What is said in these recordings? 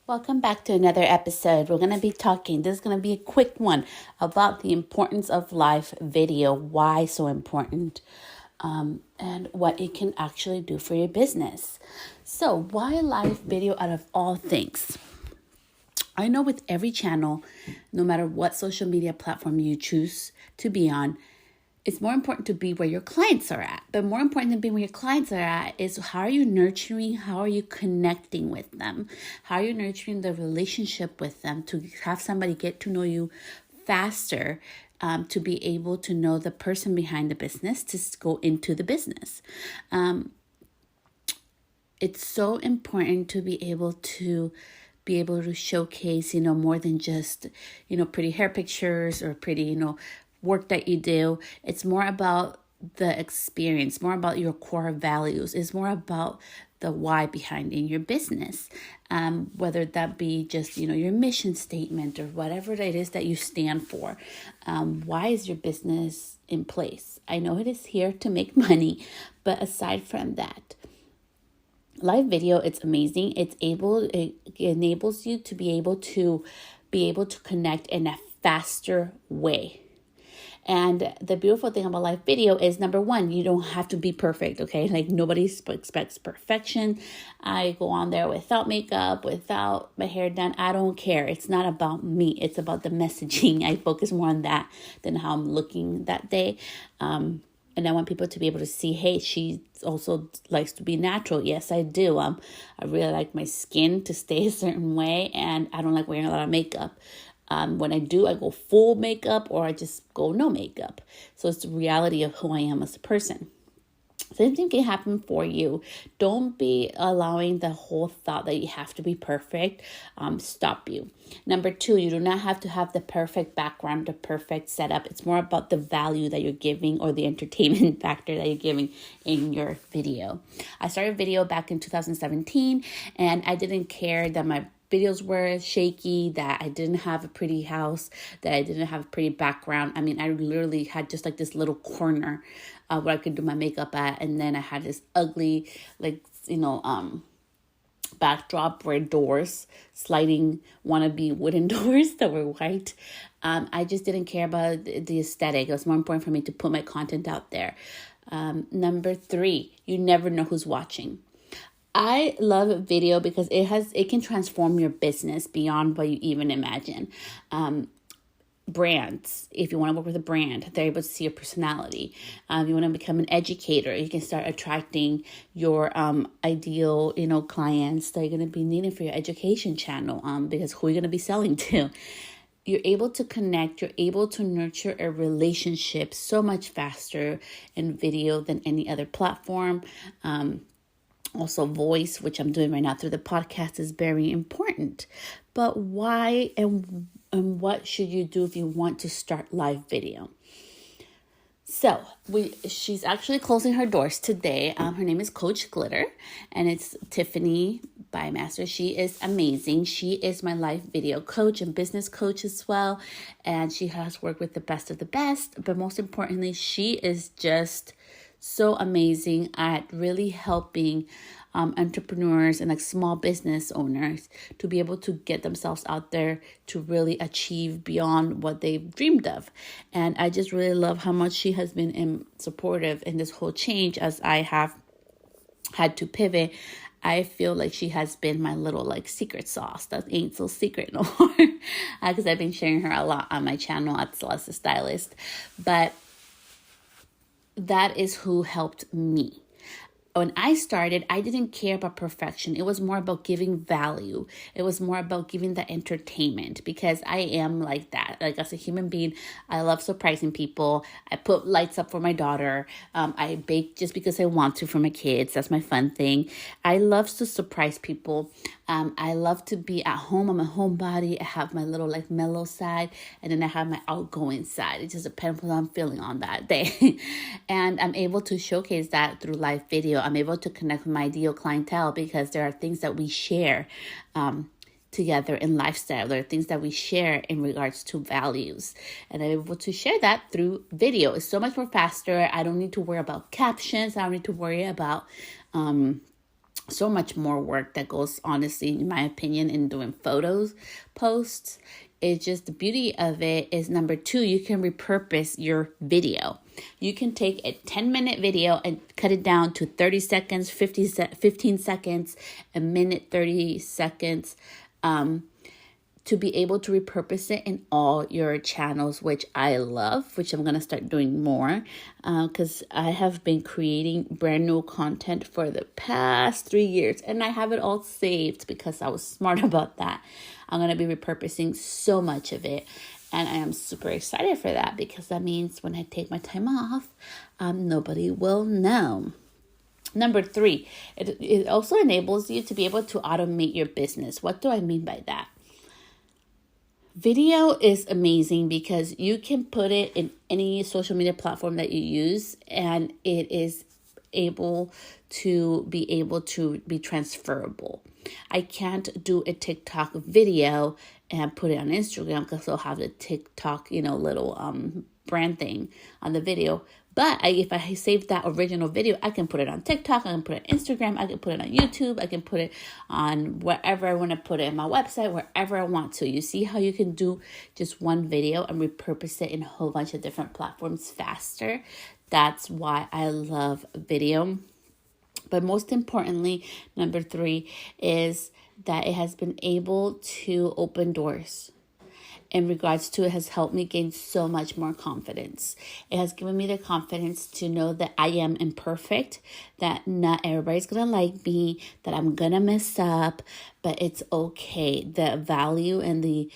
Welcome back to another episode. We're going to be talking, this is going to be a quick one about the importance of live video, why so important, and what it can actually do for your business. So why live video out of all things? I know with every channel, no matter what social media platform you choose to be on, it's more important to be where your clients are at. But more important than being where your clients are at is how are you nurturing, how are you connecting with them? How are you nurturing the relationship with them to have somebody get to know you faster, to be able to know the person behind the business, to go into the business. It's so important to be able to showcase, more than just, pretty hair pictures or pretty, work that you do. It's more about the experience, more about your core values. It's more about the why behind in your business, whether that be just, your mission statement or whatever it is that you stand for. Why is your business in place? I know it is here to make money, but aside from that, live video, it's amazing. It enables you to be able to connect in a faster way. And the beautiful thing about live video is, number one, you don't have to be perfect, okay? Like, nobody expects perfection. I go on there without makeup, without my hair done. I don't care. It's not about me. It's about the messaging. I focus more on that than how I'm looking that day. And I want people to be able to see, hey, she also likes to be natural. Yes, I do. I really like my skin to stay a certain way, and I don't like wearing a lot of makeup. When I do, I go full makeup or I just go no makeup. So it's the reality of who I am as a person. Same thing can happen for you. Don't be allowing the whole thought that you have to be perfect stop you. Number two, you do not have to have the perfect background, the perfect setup. It's more about the value that you're giving or the entertainment factor that you're giving in your video. I started video back in 2017, and I didn't care that my videos were shaky, that I didn't have a pretty house, that I didn't have a pretty background. I mean, I literally had just like this little corner where I could do my makeup at. And then I had this ugly, backdrop where doors, sliding wannabe wooden doors that were white. I just didn't care about the aesthetic. It was more important for me to put my content out there. Number three, you never know who's watching. I love video because it can transform your business beyond what you even imagine. Brands, if you want to work with a brand, they're able to see your personality. If you want to become an educator, you can start attracting your ideal, clients that are going to be needed for your education channel, because who are you going to be selling to? You're able to connect, you're able to nurture a relationship so much faster in video than any other platform. Also, voice, which I'm doing right now through the podcast, is very important. But why and what should you do if you want to start live video? So she's actually closing her doors today. Her name is Coach Glitter, and it's Tiffany Bymaster. She is amazing. She is my live video coach and business coach as well. And she has worked with the best of the best. But most importantly, she is just so amazing at really helping entrepreneurs and like small business owners to be able to get themselves out there to really achieve beyond what they've dreamed of. And I just really love how much she has been supportive in this whole change as I have had to pivot. I feel like she has been my little secret sauce that ain't so secret no more, because I've been sharing her a lot on my channel at Celeste the Stylist. But that is who helped me. When I started, I didn't care about perfection. It was more about giving value. It was more about giving the entertainment, because I am like that. Like, as a human being, I love surprising people. I put lights up for my daughter. I bake just because I want to for my kids. That's my fun thing. I love to surprise people. I love to be at home. I'm a homebody. I have my little mellow side, and then I have my outgoing side. It just depends on what I'm feeling on that day. And I'm able to showcase that through live video. I'm able to connect with my ideal clientele because there are things that we share together in lifestyle. There are things that we share in regards to values. And I'm able to share that through video. It's so much more faster. I don't need to worry about captions. I don't need to worry about so much more work that goes, honestly, in my opinion, in doing posts. It's just the beauty of it is, number two, you can repurpose your video. You can take a 10-minute video and cut it down to 30 seconds, 15 seconds, a minute, 30 seconds, to be able to repurpose it in all your channels, which I love, which I'm going to start doing more, because I have been creating brand new content for the past 3 years, and I have it all saved because I was smart about that. I'm going to be repurposing so much of it, and I am super excited for that, because that means when I take my time off, nobody will know. Number three, it also enables you to be able to automate your business. What do I mean by that? Video is amazing because you can put it in any social media platform that you use, and it is able to be transferable. I can't do a TikTok video and put it on Instagram because they'll have the TikTok, little brand thing on the video. But if I save that original video, I can put it on TikTok, I can put it on Instagram, I can put it on YouTube, I can put it on wherever I want to put it, in my website, wherever I want to. You see how you can do just one video and repurpose it in a whole bunch of different platforms faster? That's why I love video. But most importantly, number three is that it has been able to open doors. In regards to, it has helped me gain so much more confidence. It has given me the confidence to know that I am imperfect, that not everybody's going to like me, that I'm going to mess up, but it's okay. The value and the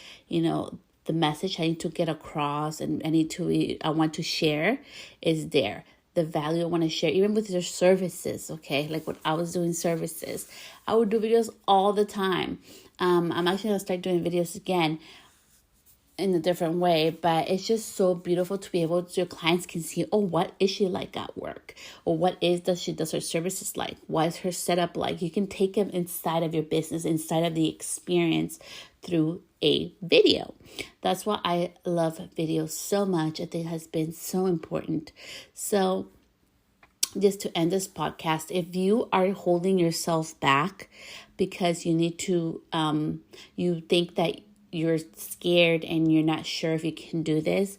message I need to get across and I want to share is there. The value I want to share, even with your services, okay? Like when I was doing services, I would do videos all the time. I'm actually going to start doing videos again in a different way, but it's just so beautiful to be able to, your clients can see, oh, what is she like at work? Or does her services like? What is her setup like? You can take them inside of your business, inside of the experience through a video. That's why I love videos so much. I think it has been so important. So just to end this podcast, if you are holding yourself back because you need to, you think that you're scared and you're not sure if you can do this,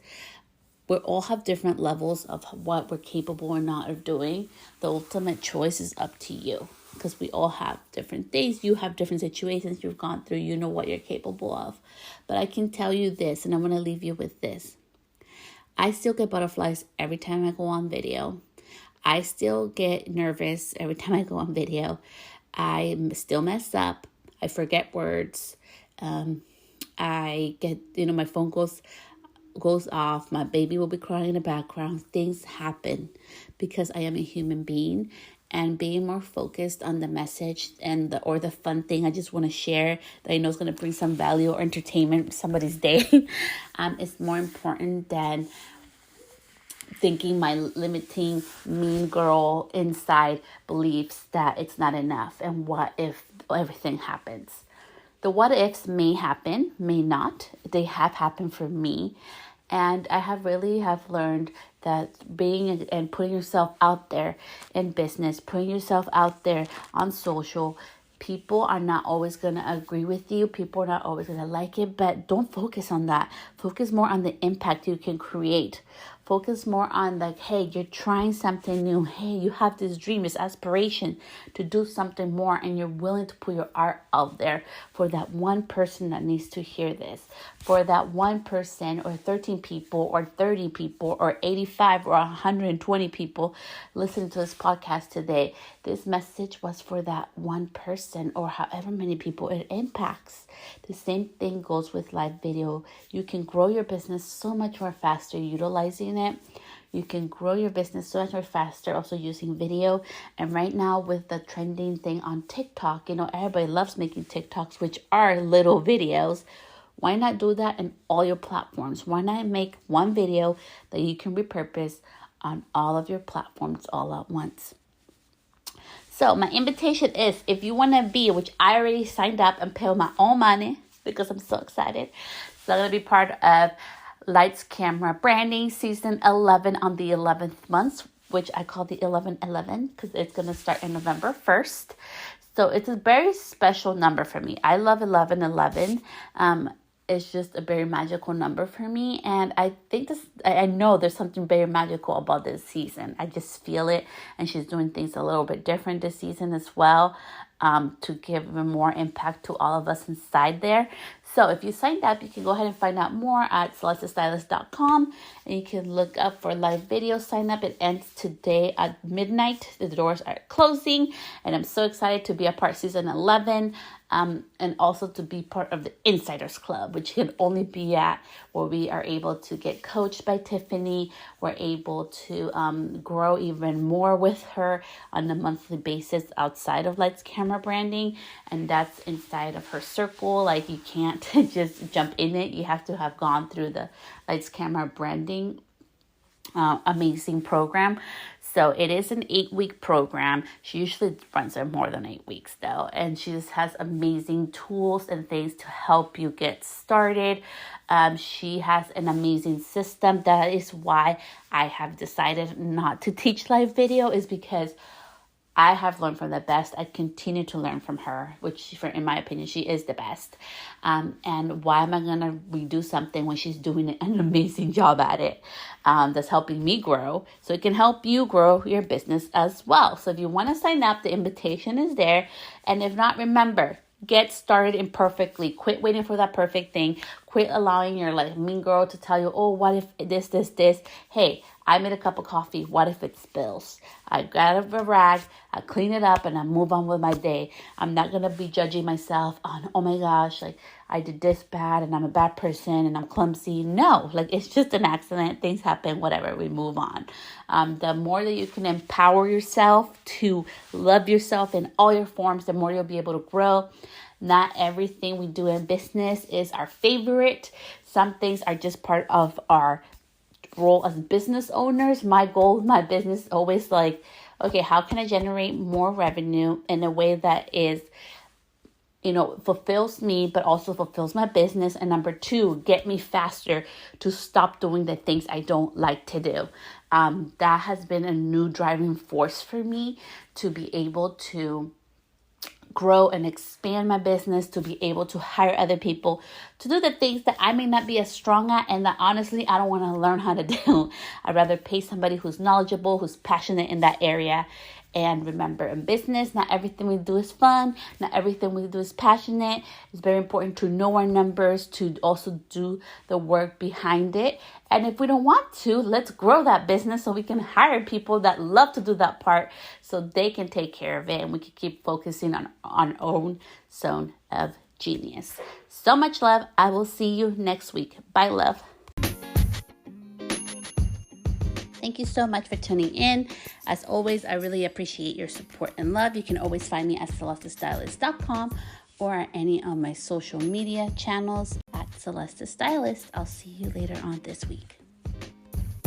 we all have different levels of what we're capable or not of doing. The ultimate choice is up to you, because we all have different things. You have different situations you've gone through. You know what you're capable of. But I can tell you this, and I'm going to leave you with this. I still get butterflies every time I go on video. I still get nervous every time I go on video. I still mess up. I forget words. I get, my phone goes off. My baby will be crying in the background. Things happen because I am a human being, and being more focused on the message and the fun thing I just want to share that I know is going to bring some value or entertainment to somebody's day is more important than thinking my limiting mean girl inside beliefs that it's not enough. And what if everything happens? The what ifs may happen, may not. They have happened for me. And I have learned that being and putting yourself out there in business, putting yourself out there on social, people are not always going to agree with you. People are not always going to like it, but don't focus on that. Focus more on the impact you can create. Focus more on hey, you're trying something new. Hey, you have this dream, this aspiration to do something more, and you're willing to put your art out there for that one person that needs to hear this. For that one person or 13 people or 30 people or 85 or 120 people listening to this podcast today. This message was for that one person or however many people it impacts. The same thing goes with live video. You can grow your business so much more faster utilizing it. You can grow your business so much more faster also using video. And right now with the trending thing on TikTok, everybody loves making TikToks, which are little videos. Why not do that in all your platforms? Why not make one video that you can repurpose on all of your platforms all at once? So my invitation is, if you want to be, which I already signed up and paid my own money because I'm so excited. So I'm going to be part of Lights Camera Branding Season 11 on the 11th month, which I call the 1111 because it's going to start in November 1st. So it's a very special number for me. I love 1111. It's just a very magical number for me. And I know there's something very magical about this season. I just feel it. And she's doing things a little bit different this season as well, to give even more impact to all of us inside there. So if you signed up, you can go ahead and find out more at celestestylist.com, and you can look up for live video sign up. It ends today at midnight. The doors are closing, and I'm so excited to be a part season 11, and also to be part of the Insiders Club, which you can only be at, where we are able to get coached by Tiffany. We're able to grow even more with her on a monthly basis outside of Lights Camera Branding, and that's inside of her circle. Like, you can't just jump in it. You have to have gone through the Lights Camera Branding amazing program. So it is an 8-week program. She usually runs it more than 8 weeks though. And she just has amazing tools and things to help you get started. She has an amazing system. That is why I have decided not to teach live video, is because I have learned from the best. I continue to learn from her, which, in my opinion, she is the best. And why am I going to redo something when she's doing an amazing job at it, that's helping me grow? So it can help you grow your business as well. So if you want to sign up, the invitation is there. And if not, remember, get started imperfectly. Quit waiting for that perfect thing. Quit allowing your mean girl to tell you, oh, what if this? Hey, I made a cup of coffee. What if it spills? I grab a rag, I clean it up, and I move on with my day. I'm not going to be judging myself on, oh my gosh, I did this bad and I'm a bad person and I'm clumsy. No, it's just an accident. Things happen, whatever. We move on. The more that you can empower yourself to love yourself in all your forms, the more you'll be able to grow. Not everything we do in business is our favorite. Some things are just part of our role as business owners. My goal with my business is always okay, how can I generate more revenue in a way that is, fulfills me, but also fulfills my business? And number 2, get me faster to stop doing the things I don't like to do. That has been a new driving force for me, to be able to grow and expand my business, to be able to hire other people to do the things that I may not be as strong at, and that honestly I don't want to learn how to do. I'd rather pay somebody who's knowledgeable, who's passionate in that area. And remember, in business, not everything we do is fun. Not everything we do is passionate. It's very important to know our numbers, to also do the work behind it. And if we don't want to, let's grow that business so we can hire people that love to do that part, so they can take care of it and we can keep focusing on our own zone of genius. So much love. I will see you next week. Bye, love. Thank you so much for tuning in. As always, I really appreciate your support and love. You can always find me at celestestylist.com or at any of my social media channels at Celeste Stylist. I'll see you later on this week.